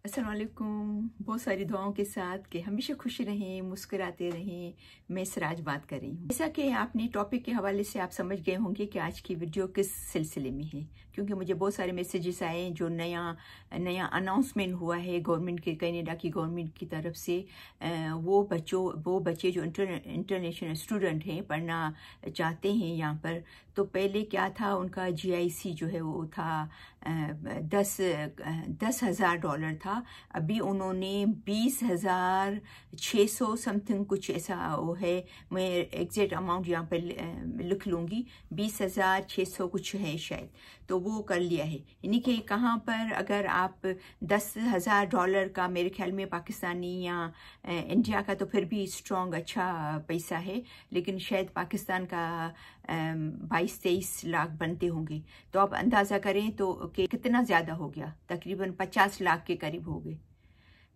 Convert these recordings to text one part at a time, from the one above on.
अस्सलाम वालेकुम। बहुत सारी दुआओं के साथ कि हमेशा खुश रहें, मुस्कुराते रहें। मैं सराज बात कर रही हूँ। जैसा कि आपने टॉपिक के हवाले से आप समझ गए होंगे कि आज की वीडियो किस सिलसिले में है, क्योंकि मुझे बहुत सारे मैसेजेस आए जो नया अनाउंसमेंट हुआ है गवर्नमेंट के, कनाडा की गवर्नमेंट की तरफ से। वो बच्चे जो इंटरनेशनल स्टूडेंट हैं, पढ़ना चाहते हैं यहाँ पर, तो पहले क्या था उनका GIC जो है वो था $10,000 था। अभी उन्होंने 20,600 समथिंग कुछ ऐसा वो है, मैं एग्जैक्ट अमाउंट यहाँ पर लिख लूँगी, 20,600 कुछ है शायद, तो वो कर लिया है। यानी कि कहाँ पर अगर आप $10,000 का, मेरे ख्याल में पाकिस्तानी या इंडिया का तो फिर भी स्ट्रॉन्ग अच्छा पैसा है, लेकिन शायद पाकिस्तान का 22-23 लाख बनते होंगे। तो आप अंदाज़ा करें तो कि कितना ज़्यादा हो गया, तकरीबन 50 लाख के करीब हो गए।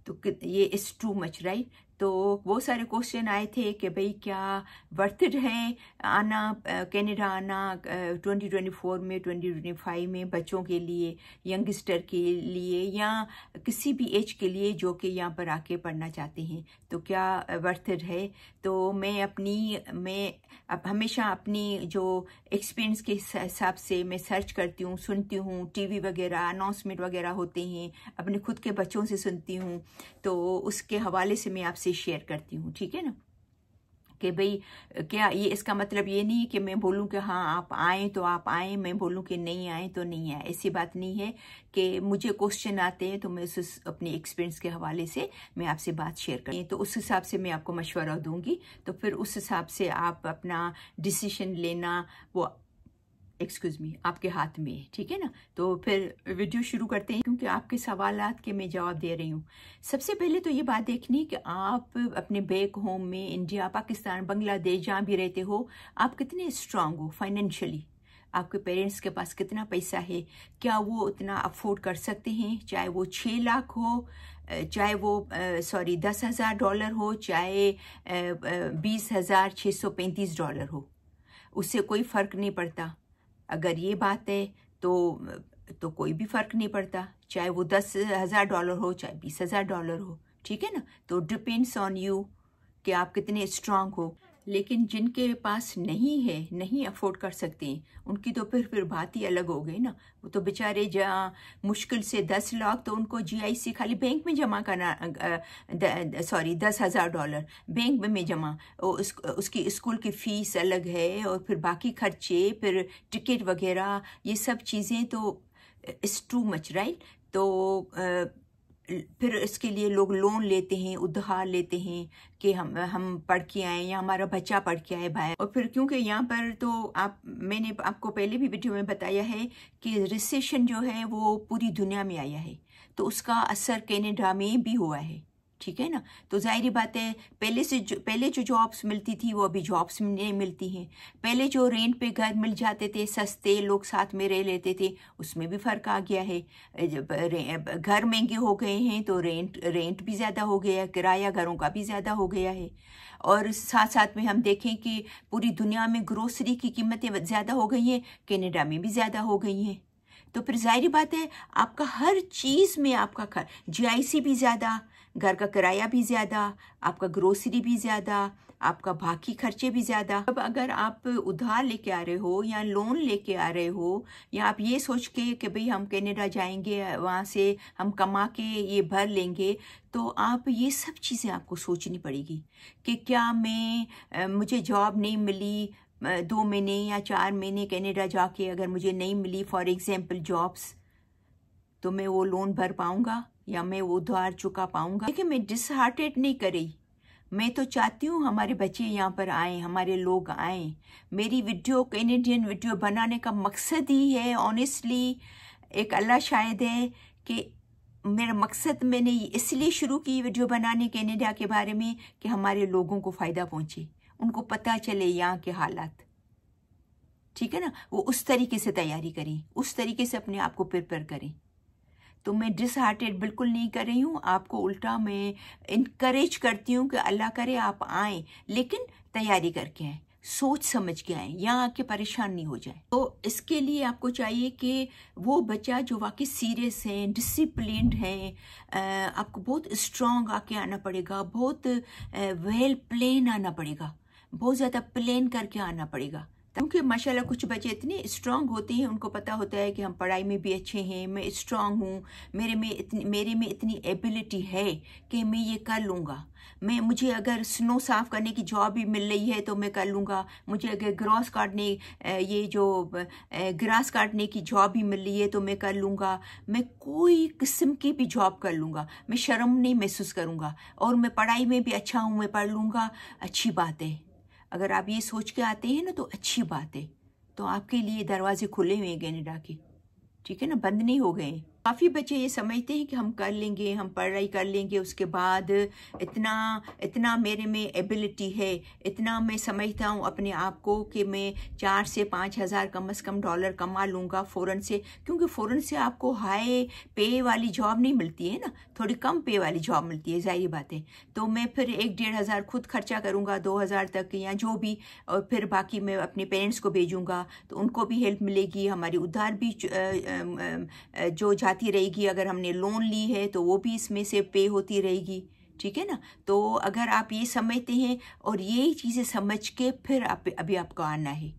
तो ये इज़ टू मच, राइट? तो बहुत सारे क्वेश्चन आए थे कि भाई क्या वर्थ इट है आना, कनाडा आना 2024 में, 2025 में, बच्चों के लिए, यंगस्टर के लिए या किसी भी एज के लिए जो कि यहाँ पर आके पढ़ना चाहते हैं, तो क्या वर्थ इट है? तो मैं हमेशा अपनी जो एक्सपीरियंस के हिसाब से मैं सर्च करती हूँ, सुनती हूँ, टीवी वगैरह अनाउंसमेंट वगैरह होते हैं, अपने खुद के बच्चों से सुनती हूँ, तो उसके हवाले से मैं आपसे शेयर करती हूँ, ठीक है ना? कि भाई क्या ये, इसका मतलब ये नहीं कि मैं बोलूँ कि हाँ आप आएँ तो आप आएँ, मैं बोलूँ कि नहीं आएँ तो नहीं आए, ऐसी बात नहीं है। कि मुझे क्वेश्चन आते हैं तो मैं उस अपने एक्सपीरियंस के हवाले से मैं आपसे बात शेयर करूँ, तो उस हिसाब से मैं आपको मशवरा दूंगी, तो फिर उस हिसाब से आप अपना डिसीजन लेना वो आपके हाथ में है, ठीक है ना? तो फिर वीडियो शुरू करते हैं, क्योंकि आपके सवालात के मैं जवाब दे रही हूँ। सबसे पहले तो ये बात देखनी कि आप अपने बैक होम में, इंडिया, पाकिस्तान, बांग्लादेश, जहाँ भी रहते हो, आप कितने स्ट्रांग हो फाइनेंशियली। आपके पेरेंट्स के पास कितना पैसा है, क्या वो उतना अफोर्ड कर सकते हैं, चाहे वो 6 लाख हो, चाहे वो $10,000 हो, चाहे $20,635 हो, उससे कोई फ़र्क नहीं पड़ता। अगर ये बात है तो कोई भी फर्क नहीं पड़ता, चाहे वो $10,000 हो, चाहे $20,000 हो, ठीक है ना? तो डिपेंड्स ऑन यू कि आप कितने स्ट्रांग हो। लेकिन जिनके पास नहीं है, नहीं अफोर्ड कर सकते हैं, उनकी तो फिर बात ही अलग हो गई ना। वो तो बेचारे जहाँ मुश्किल से 10 लाख तो उनको GIC खाली बैंक में जमा करना, $10,000 बैंक में जमा, उसकी स्कूल की फ़ीस अलग है, और फिर बाकी खर्चे, फिर टिकट वगैरह, ये सब चीज़ें तो इट्स टू मच, राइट? तो फिर इसके लिए लोग लोन लेते हैं, उधार लेते हैं कि हम पढ़ के आए या हमारा बच्चा पढ़ के आए बाहर। और फिर क्योंकि यहाँ पर तो मैंने आपको पहले भी वीडियो में बताया है कि रिसेशन जो है वो पूरी दुनिया में आया है, तो उसका असर कनाडा में भी हुआ है, ठीक है ना? तो जाहिर बात है, पहले जो जॉब्स मिलती थी वो अभी जॉब्स नहीं मिलती हैं। पहले जो रेंट पे घर मिल जाते थे सस्ते, लोग साथ में रह लेते थे, उसमें भी फ़र्क आ गया है। घर महंगे हो गए हैं तो रेंट भी ज़्यादा हो गया, किराया घरों का भी ज़्यादा हो गया है। और साथ साथ में हम देखें कि पूरी दुनिया में ग्रोसरी की कीमतें ज़्यादा हो गई हैं, कनाडा में भी ज़्यादा हो गई हैं। तो फिर जाहिर बात है, आपका हर चीज़ में आपका GIC भी ज़्यादा, घर का किराया भी ज़्यादा, आपका ग्रोसरी भी ज़्यादा, आपका बाकी खर्चे भी ज़्यादा। अब अगर आप उधार लेके आ रहे हो या लोन लेके आ रहे हो, या आप ये सोच के कि भाई हम कनाडा जाएंगे, वहाँ से हम कमा के ये भर लेंगे, तो आप ये सब चीज़ें आपको सोचनी पड़ेगी कि क्या मुझे जॉब नहीं मिली, 2 महीने या 4 महीने कनाडा जाके अगर मुझे नहीं मिली फॉर एग्जाम्पल जॉब्स, तो मैं वो लोन भर पाऊँगा या मैं वो उधार चुका पाऊँगा? लेकिन मैं डिसहार्टेड नहीं करी, मैं तो चाहती हूँ हमारे बच्चे यहाँ पर आएँ, हमारे लोग आएँ। मेरी वीडियो, कैनेडियन वीडियो बनाने का मकसद ही है, ऑनेस्टली एक अल्लाह शाहिद है कि मेरा मकसद, मैंने इसलिए शुरू की वीडियो बनाने कनाडा के बारे में कि हमारे लोगों को फ़ायदा पहुँचे, उनको पता चले यहाँ के हालात, ठीक है ना? वो उस तरीके से तैयारी करें, उस तरीके से अपने आप को प्रिपेयर करें। तो मैं डिसहार्टेड बिल्कुल नहीं कर रही हूँ, आपको उल्टा मैं इनकरेज करती हूँ कि अल्लाह करे आप आएँ, लेकिन तैयारी करके आएँ। सोच समझ के आए, यहाँ आके परेशान नहीं हो जाए। तो इसके लिए आपको चाहिए कि वो बच्चा जो वाकई सीरियस है, डिसिप्लिन्ड है, आपको बहुत स्ट्रांग आके आना पड़ेगा, बहुत वेल प्लेन आना पड़ेगा, बहुत ज़्यादा प्लेन करके आना पड़ेगा। क्योंकि माशाल्लाह कुछ बच्चे इतने स्ट्रांग होते हैं, उनको पता होता है कि हम पढ़ाई में भी अच्छे हैं, मैं स्ट्रांग हूँ, मेरे में इतनी एबिलिटी है कि मैं ये कर लूँगा। मुझे अगर स्नो साफ़ करने की जॉब भी मिल रही है तो मैं कर लूँगा। मुझे अगर ग्रास काटने की जॉब भी मिल रही है तो मैं कर लूँगा। मैं कोई किस्म की भी जॉब कर लूँगा, मैं शर्म नहीं महसूस करूँगा, और मैं पढ़ाई में भी अच्छा हूँ, मैं पढ़ लूँगा। अच्छी बात है, अगर आप ये सोच के आते हैं ना तो अच्छी बात है। तो आपके लिए दरवाजे खुले हुए हैं कनाडा के, ठीक है ना, बंद नहीं हो गए। काफ़ी बच्चे ये समझते हैं कि हम कर लेंगे, हम पढ़ाई कर लेंगे, उसके बाद इतना मेरे में एबिलिटी है, इतना मैं समझता हूँ अपने आप को कि मैं 4 से 5 हज़ार कम से कम डॉलर कमा लूँगा फ़ौरन से। क्योंकि फ़ौरन से आपको हाई पे वाली जॉब नहीं मिलती है ना, थोड़ी कम पे वाली जॉब मिलती है, ज़ाहिर बात है। तो मैं फिर 1-1.5 हज़ार खुद खर्चा करूँगा, 2 हज़ार तक या जो भी, और फिर बाकी मैं अपने पेरेंट्स को भेजूँगा तो उनको भी हेल्प मिलेगी, हमारी उधार भी जो जाती रहेगी। अगर हमने लोन ली है तो वो भी इसमें से पे होती रहेगी, ठीक है ना। तो अगर आप ये समझते हैं और यही चीज़ें समझ के फिर अभी आपको आना है,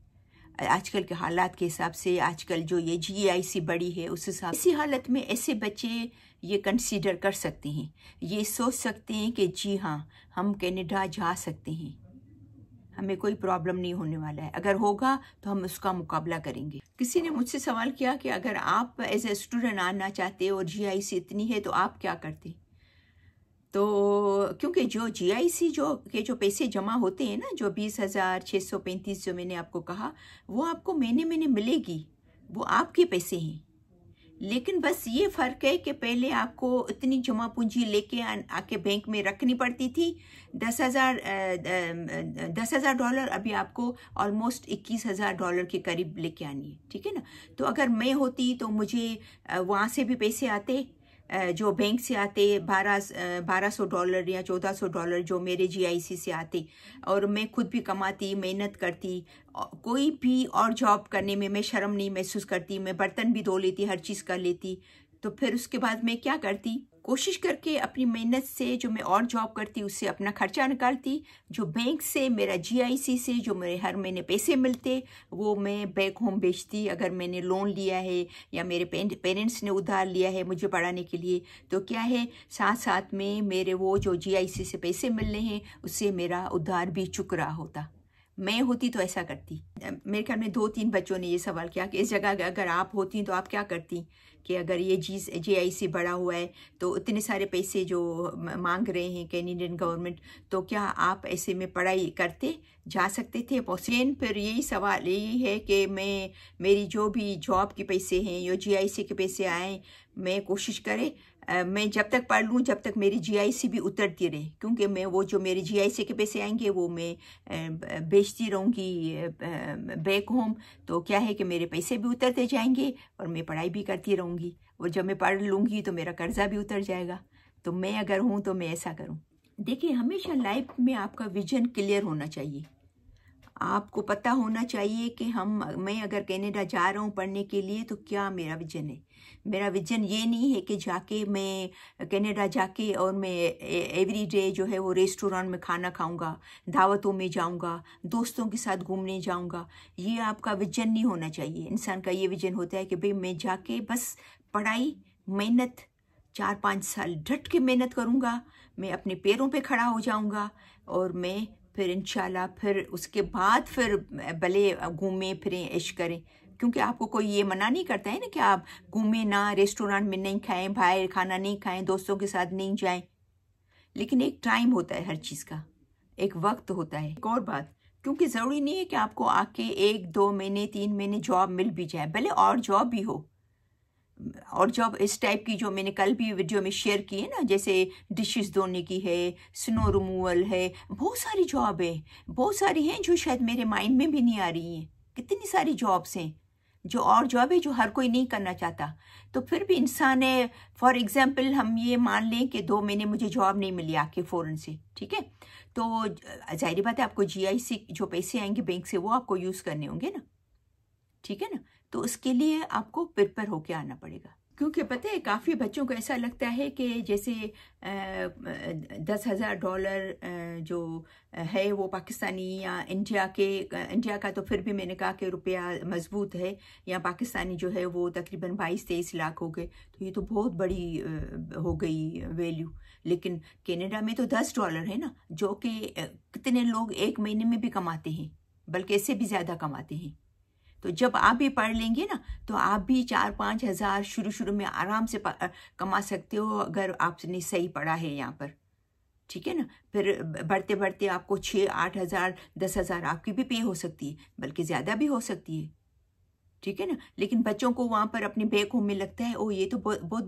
आजकल के हालात के हिसाब से, आजकल जो ये GIC बढ़ी है उस हिसाब, इसी हालत में ऐसे बच्चे ये कंसीडर कर सकते हैं, ये सोच सकते हैं कि जी हाँ, हम कनाडा जा सकते हैं, हमें कोई प्रॉब्लम नहीं होने वाला है। अगर होगा तो हम उसका मुकाबला करेंगे। किसी ने मुझसे सवाल किया कि अगर आप एज ए स्टूडेंट आना चाहते और GIC इतनी है तो आप क्या करते। तो क्योंकि जो GIC जो पैसे जमा होते हैं ना, जो 20,635 जो मैंने आपको कहा, वो आपको महीने महीने मिलेगी, वो आपके पैसे हैं। लेकिन बस ये फ़र्क है कि पहले आपको इतनी जमा पूंजी लेके आके बैंक में रखनी पड़ती थी, 10,000 डॉलर, अभी आपको ऑलमोस्ट 21,000 डॉलर के करीब लेके आनी है, ठीक है ना। तो अगर मैं होती तो मुझे वहाँ से भी पैसे आते, जो बैंक से आते, 1200 डॉलर या 1400 डॉलर जो मेरे GIC से आते, और मैं खुद भी कमाती, मेहनत करती, कोई भी और जॉब करने में मैं शर्म नहीं महसूस करती, मैं बर्तन भी धो लेती, हर चीज़ कर लेती। तो फिर उसके बाद मैं क्या करती, कोशिश करके अपनी मेहनत से जो मैं और जॉब करती उससे अपना खर्चा निकालती, जो बैंक से, मेरा GIC से जो मेरे हर महीने पैसे मिलते वो मैं बैक होम बेचती। अगर मैंने लोन लिया है या मेरे पेरेंट्स ने उधार लिया है मुझे पढ़ाने के लिए, तो क्या है, साथ साथ में मेरे वो जो GIC से पैसे मिल रहे हैं उससे मेरा उधार भी चुक रहा होता। मैं होती तो ऐसा करती। मेरे ख्याल में 2-3 बच्चों ने ये सवाल किया कि इस जगह अगर आप होती तो आप क्या करती, कि अगर ये GIC बढ़ा हुआ है तो इतने सारे पैसे जो मांग रहे हैं कैनेडियन गवर्नमेंट, तो क्या आप ऐसे में पढ़ाई करते, जा सकते थे पॉसिबल। फिर यही सवाल यही है कि मेरी जो भी जॉब के पैसे हैं, जो GIC के पैसे आए, मैं कोशिश करें मैं जब तक पढ़ लूँ जब तक मेरी GIC भी उतरती रहे, क्योंकि मैं वो जो मेरे GIC के पैसे आएंगे वो मैं बेचती रहूँगी बैक होम। तो क्या है कि मेरे पैसे भी उतरते जाएंगे और मैं पढ़ाई भी करती रहूँगी, और जब मैं पढ़ लूँगी तो मेरा कर्जा भी उतर जाएगा। तो मैं अगर हूँ तो मैं ऐसा करूँ। देखिए, हमेशा लाइफ में आपका विजन क्लियर होना चाहिए, आपको पता होना चाहिए कि मैं अगर कनाडा जा रहा हूँ पढ़ने के लिए तो क्या मेरा विजन है। मेरा विजन ये नहीं है कि जाके मैं कनाडा जाके और मैं एवरी डे जो है वो रेस्टोरेंट में खाना खाऊंगा, दावतों में जाऊंगा, दोस्तों के साथ घूमने जाऊंगा। ये आपका विजन नहीं होना चाहिए। इंसान का ये विजन होता है कि भाई मैं जाके बस पढ़ाई, मेहनत, 4-5 साल डट के मेहनत करूँगा, मैं अपने पैरों पे खड़ा हो जाऊँगा, और मैं फिर इंशाल्लाह फिर उसके बाद फिर भले घूमें फिरें, ऐश करें। क्योंकि आपको कोई ये मना नहीं करता है ना कि आप घूमें ना, रेस्टोरेंट में नहीं खाएं, बाहर खाना नहीं खाएं, दोस्तों के साथ नहीं जाएं। लेकिन एक टाइम होता है हर चीज़ का, एक वक्त होता है। एक और बात, क्योंकि ज़रूरी नहीं है कि आपको आके 1-2 महीने 3 महीने जॉब मिल भी जाए, भले और जॉब भी हो, और जॉब इस टाइप की जो मैंने कल भी वीडियो में शेयर की है ना, जैसे डिशेस धोने की है, स्नो रिमूवल है, बहुत सारी जॉब है, बहुत सारी हैं जो शायद मेरे माइंड में भी नहीं आ रही हैं। कितनी सारी जॉब्स हैं जो और जॉब है जो हर कोई नहीं करना चाहता। तो फिर भी इंसान है, फॉर एग्जांपल हम ये मान लें कि 2 महीने मुझे जॉब नहीं मिली आपके फ़ौरन से, ठीक है, तो जाहिर बात है आपको GIC जो पैसे आएंगे बैंक से वो आपको यूज़ करने होंगे ना, ठीक है ना। तो उसके लिए आपको प्रिपेयर होके आना पड़ेगा, क्योंकि पता है काफ़ी बच्चों को ऐसा लगता है कि जैसे $10,000 जो है वो पाकिस्तानी या इंडिया का, तो फिर भी मैंने कहा कि रुपया मजबूत है, या पाकिस्तानी जो है वो तकरीबन 22-23 लाख हो गए, तो ये तो बहुत बड़ी हो गई वैल्यू। लेकिन कनाडा में तो $10 है ना, जो कि कितने लोग एक महीने में भी कमाते हैं, बल्कि इससे भी ज़्यादा कमाते हैं। तो जब आप भी पढ़ लेंगे ना तो आप भी 4-5 हज़ार शुरू में आराम से कमा सकते हो, अगर आपने सही पढ़ा है यहाँ पर, ठीक है ना। फिर बढ़ते बढ़ते आपको 6-8 हज़ार 10 हज़ार आपकी भी पे हो सकती है, बल्कि ज़्यादा भी हो सकती है, ठीक है ना। लेकिन बच्चों को वहाँ पर अपने बैक होम में लगता है ओ ये तो बहुत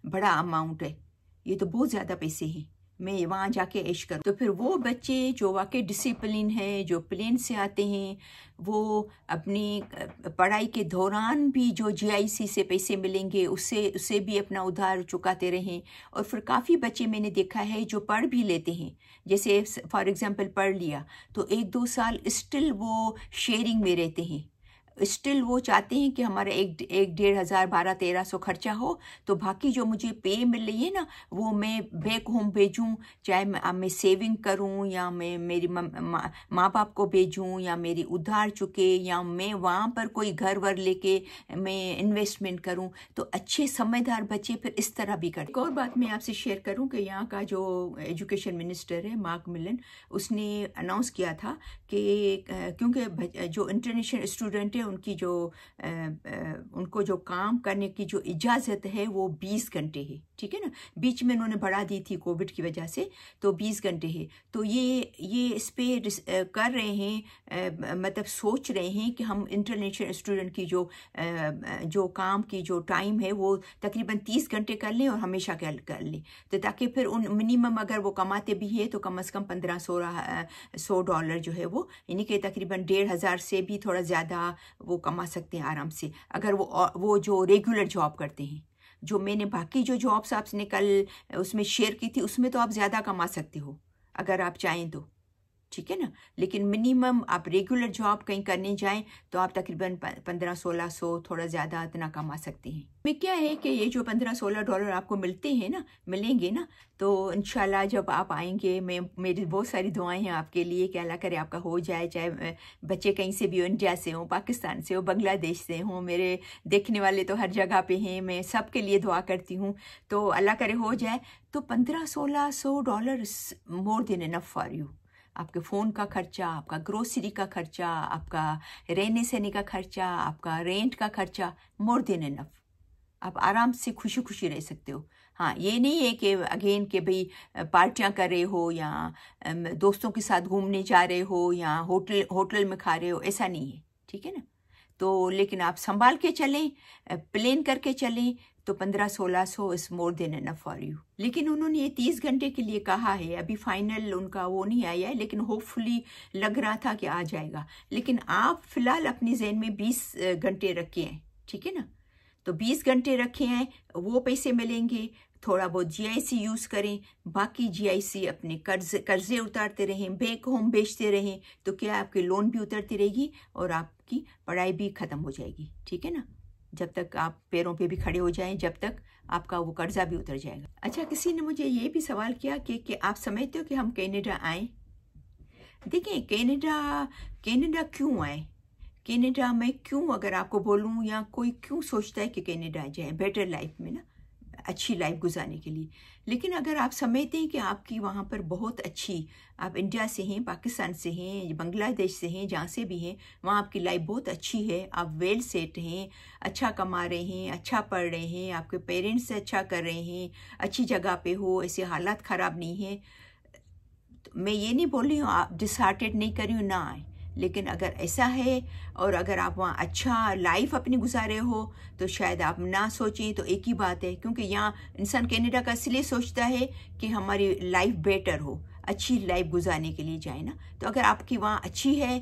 बड़ा अमाउंट है, ये तो बहुत ज़्यादा पैसे हैं, मैं वहाँ जाके ऐश करूँ। तो फिर वो बच्चे जो वाकई डिसिप्लिन है, जो प्लेन से आते हैं, वो अपनी पढ़ाई के दौरान भी जो GIC से पैसे मिलेंगे उससे भी अपना उधार चुकाते रहें। और फिर काफ़ी बच्चे मैंने देखा है जो पढ़ भी लेते हैं, जैसे फॉर एग्जांपल पढ़ लिया तो 1-2 साल स्टिल वो शेयरिंग में रहते हैं, स्टिल वो चाहते हैं कि हमारा 1-1,500 1200-1300 खर्चा हो, तो बाकी जो मुझे पे मिल रही है ना वो मैं बैक होम भेजूं, चाहे मैं सेविंग करूं या मैं मेरी माँ बाप को भेजूं या मेरी उधार चुके या मैं वहाँ पर कोई घर वर लेके मैं इन्वेस्टमेंट करूं। तो अच्छे समझदार बच्चे फिर इस तरह भी करते। एक और बात मैं आपसे शेयर करूं कि यहाँ का जो एजुकेशन मिनिस्टर है मार्क मिलन, उसने अनाउंस किया था कि क्योंकि जो इंटरनेशनल स्टूडेंट है उनको जो काम करने की जो इजाज़त है वो 20 घंटे है, ठीक है ना। बीच में उन्होंने बढ़ा दी थी कोविड की वजह से, तो 20 घंटे है। तो ये इस पे कर रहे हैं, मतलब सोच रहे हैं कि हम इंटरनेशनल स्टूडेंट की जो काम की जो टाइम है वो तकरीबन 30 घंटे कर लें और हमेशा कर लें, तो ताकि फिर उन मिनिमम अगर वो कमाते भी है तो कम से कम $1500 जो है वो, यानी कि तकरीबन 1,500 से भी थोड़ा ज़्यादा वो कमा सकते हैं आराम से, अगर वो जो रेगुलर जॉब करते हैं। जो मैंने बाकी जो जॉब्स आपने कल उसमें शेयर की थी उसमें तो आप ज़्यादा कमा सकते हो अगर आप चाहें तो, ठीक है ना। लेकिन मिनिमम आप रेगुलर जॉब कहीं करने जाएं तो आप तकरीबन 1500-1600 थोड़ा ज़्यादा इतना कमा सकते हैं। में क्या है कि ये जो $15-16 आपको मिलेंगे ना, तो इंशाल्लाह जब आप आएंगे, मेरी बहुत सारी दुआएं हैं आपके लिए कि अल्लाह करे आपका हो जाए, चाहे बच्चे कहीं से भी हो, इंडिया से हो, पाकिस्तान से हो, बांग्लादेश से हो, मेरे देखने वाले तो हर जगह पे हैं, मैं सबके लिए दुआ करती हूँ, तो अल्लाह करे हो जाए। तो $1500-1600 more than enough for you. आपके फ़ोन का खर्चा, आपका ग्रोसरी का खर्चा, आपका रहने सहने का खर्चा, आपका रेंट का खर्चा, मोर देन इनफ। आप आराम से खुशी खुशी रह सकते हो। हाँ, ये नहीं है कि अगेन कि भाई पार्टियां कर रहे हो या दोस्तों के साथ घूमने जा रहे हो या होटल में खा रहे हो, ऐसा नहीं है, ठीक है ना। तो लेकिन आप संभाल के चलें, प्लान करके चलें, तो 1500-1600 is more than enough for you. लेकिन उन्होंने ये 30 घंटे के लिए कहा है, अभी फाइनल उनका वो नहीं आया है, लेकिन होपफुली लग रहा था कि आ जाएगा। लेकिन आप फिलहाल अपनी जहन में 20 घंटे रखे हैं, ठीक है ना। तो 20 घंटे रखे हैं, वो पैसे मिलेंगे, थोड़ा बहुत GIC यूज़ करें, बाकी GIC अपने कर्जे उतारते रहें, बैक होम बेचते रहें, तो क्या आपके लोन भी उतरती रहेगी और आपकी पढ़ाई भी ख़त्म हो जाएगी, ठीक है ना। जब तक आप पैरों पे भी खड़े हो जाएं, जब तक आपका वो कर्जा भी उतर जाएगा। अच्छा, किसी ने मुझे ये भी सवाल किया कि आप समझते हो कि हम कनाडा आएँ? देखिए, कनाडा क्यों आए, कनाडा में क्यों, अगर आपको बोलूँ, या कोई क्यों सोचता है कि कनाडा जाए बेटर लाइफ में ना, अच्छी लाइफ गुजारने के लिए। लेकिन अगर आप समझते हैं कि आपकी वहाँ पर बहुत अच्छी, आप इंडिया से हैं, पाकिस्तान से हैं, बांग्लादेश से हैं, जहाँ से भी हैं, वहाँ आपकी लाइफ बहुत अच्छी है, आप वेल सेट हैं, अच्छा कमा रहे हैं, अच्छा पढ़ रहे हैं, आपके पेरेंट्स से अच्छा कर रहे हैं, अच्छी जगह पे हो, ऐसे हालात ख़राब नहीं है, तो मैं ये नहीं बोल रही हूँ, आप डिसहार्टेड नहीं कर रही हूँ, ना आए। लेकिन अगर ऐसा है और अगर आप वहाँ अच्छा लाइफ अपनी गुजारे हो तो शायद आप ना सोचें, तो एक ही बात है, क्योंकि यहाँ इंसान कनाडा का इसलिए सोचता है कि हमारी लाइफ बेटर हो, अच्छी लाइफ गुजारने के लिए जाए ना। तो अगर आपकी वहाँ अच्छी है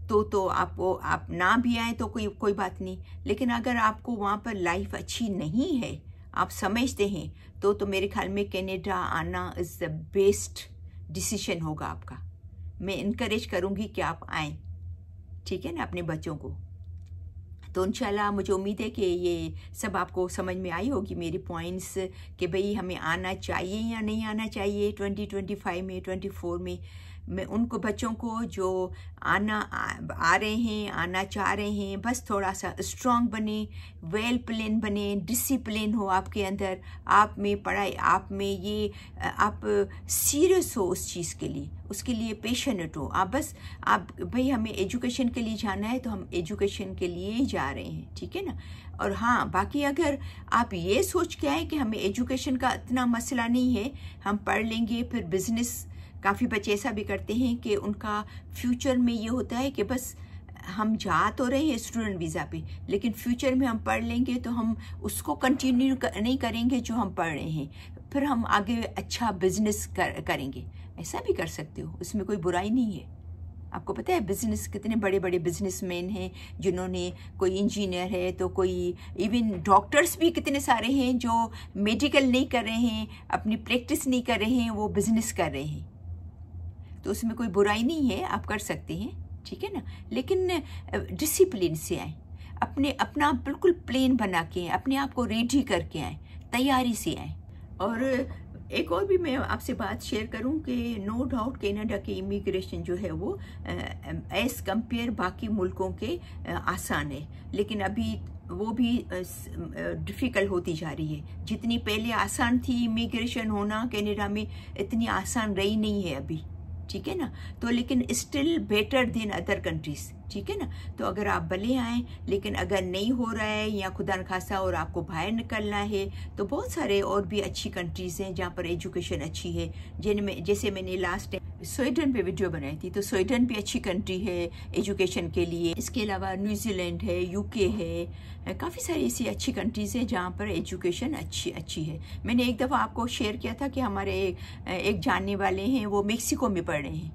तो आपको आप ना भी आए तो कोई बात नहीं, लेकिन अगर आपको वहाँ पर लाइफ अच्छी नहीं है, आप समझते हैं, तो मेरे ख्याल में कनाडा आना इज़ द बेस्ट डिसीजन होगा आपका। मैं इनकरेज करूँगी कि आप आएँ, ठीक है ना, अपने बच्चों को। तो इंशाल्लाह मुझे उम्मीद है कि ये सब आपको समझ में आई होगी, मेरी पॉइंट्स, कि भाई हमें आना चाहिए या नहीं आना चाहिए 2025 में, 24 में। मैं उनको बच्चों को जो आ रहे हैं, आना चाह रहे हैं, बस थोड़ा सा स्ट्रांग बने, वेल प्लान बने, डिसिप्लिन हो आपके अंदर, आप में पढ़ाई, आप में ये आप सीरियस हो उस चीज़ के लिए, उसके लिए पेशेंट हो आप। बस आप भाई हमें एजुकेशन के लिए जाना है तो हम एजुकेशन के लिए ही जा रहे हैं, ठीक है ना। और हाँ, बाकी अगर आप ये सोच के आए कि हमें एजुकेशन का इतना मसला नहीं है, हम पढ़ लेंगे फिर बिजनेस, काफ़ी बच्चे ऐसा भी करते हैं कि उनका फ्यूचर में ये होता है कि बस हम जा तो रहे हैं स्टूडेंट वीज़ा पे, लेकिन फ्यूचर में हम पढ़ लेंगे तो हम उसको कंटिन्यू नहीं करेंगे जो हम पढ़ रहे हैं, फिर हम आगे अच्छा बिजनेस करेंगे। ऐसा भी कर सकते हो, उसमें कोई बुराई नहीं है। आपको पता है बिजनेस, कितने बड़े बड़े बिजनेसमैन हैं जिन्होंने, कोई इंजीनियर है तो कोई इवन डॉक्टर्स भी कितने सारे हैं जो मेडिकल नहीं कर रहे हैं, अपनी प्रैक्टिस नहीं कर रहे हैं, वो बिजनेस कर रहे हैं। तो उसमें कोई बुराई नहीं है, आप कर सकते हैं, ठीक है ना। लेकिन डिसिप्लिन से आए, अपना बिल्कुल प्लान बना के, अपने आप को रेडी करके आए, तैयारी से आए। और एक और भी मैं आपसे बात शेयर करूं कि नो डाउट कनाडा के इमिग्रेशन जो है वो एज कंपेयर बाकी मुल्कों के आसान है, लेकिन अभी वो भी डिफ़िकल्ट होती जा रही है। जितनी पहले आसान थी इमिग्रेशन होना कनाडा में, इतनी आसान रही नहीं है अभी, ठीक है ना। तो लेकिन still better than other countries, ठीक है ना। तो अगर आप भले आएँ, लेकिन अगर नहीं हो रहा है या खुदा न खासा और आपको बाहर निकलना है, तो बहुत सारे और भी अच्छी कंट्रीज़ हैं जहाँ पर एजुकेशन अच्छी है, जिनमें जैसे मैंने लास्ट टाइम स्वीडन पे वीडियो बनाई थी, तो स्वीडन भी अच्छी कंट्री है एजुकेशन के लिए। इसके अलावा न्यूजीलैंड है, यूके है, काफ़ी सारी ऐसी अच्छी कंट्रीज़ हैं जहाँ पर एजुकेशन अच्छी है। मैंने एक दफ़ा आपको शेयर किया था कि हमारे एक जानने वाले हैं, वो मेक्सिको में पढ़ रहे हैं,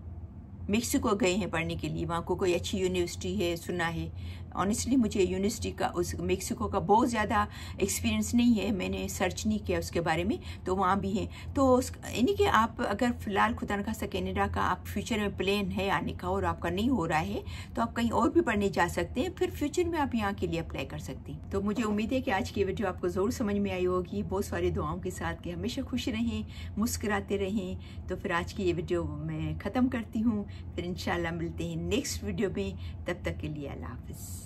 मेक्सिको गए हैं पढ़ने के लिए, वहाँ को कोई अच्छी यूनिवर्सिटी है, सुना है। ऑनेस्टली मुझे यूनिवर्सिटी का, उस मेक्सिको का बहुत ज़्यादा एक्सपीरियंस नहीं है, मैंने सर्च नहीं किया उसके बारे में, तो वहाँ भी हैं। तो यानी कि आप अगर फ़िलहाल खुदा न खास्ता कनाडा का आप फ्यूचर में प्लान है आने का और आपका नहीं हो रहा है, तो आप कहीं और भी पढ़ने जा सकते हैं, फिर फ्यूचर में आप यहाँ के लिए अप्लाई कर सकते हैं। तो मुझे उम्मीद है कि आज की वीडियो आपको ज़रूर समझ में आई होगी, बहुत सारी दुआओं के साथ कि हमेशा खुश रहें, मुस्कुराते रहें। तो फिर आज की ये वीडियो मैं ख़त्म करती हूँ, फिर इंशाल्लाह मिलते हैं नेक्स्ट वीडियो में। तब तक के लिए अल्लाह हाफ़िज़।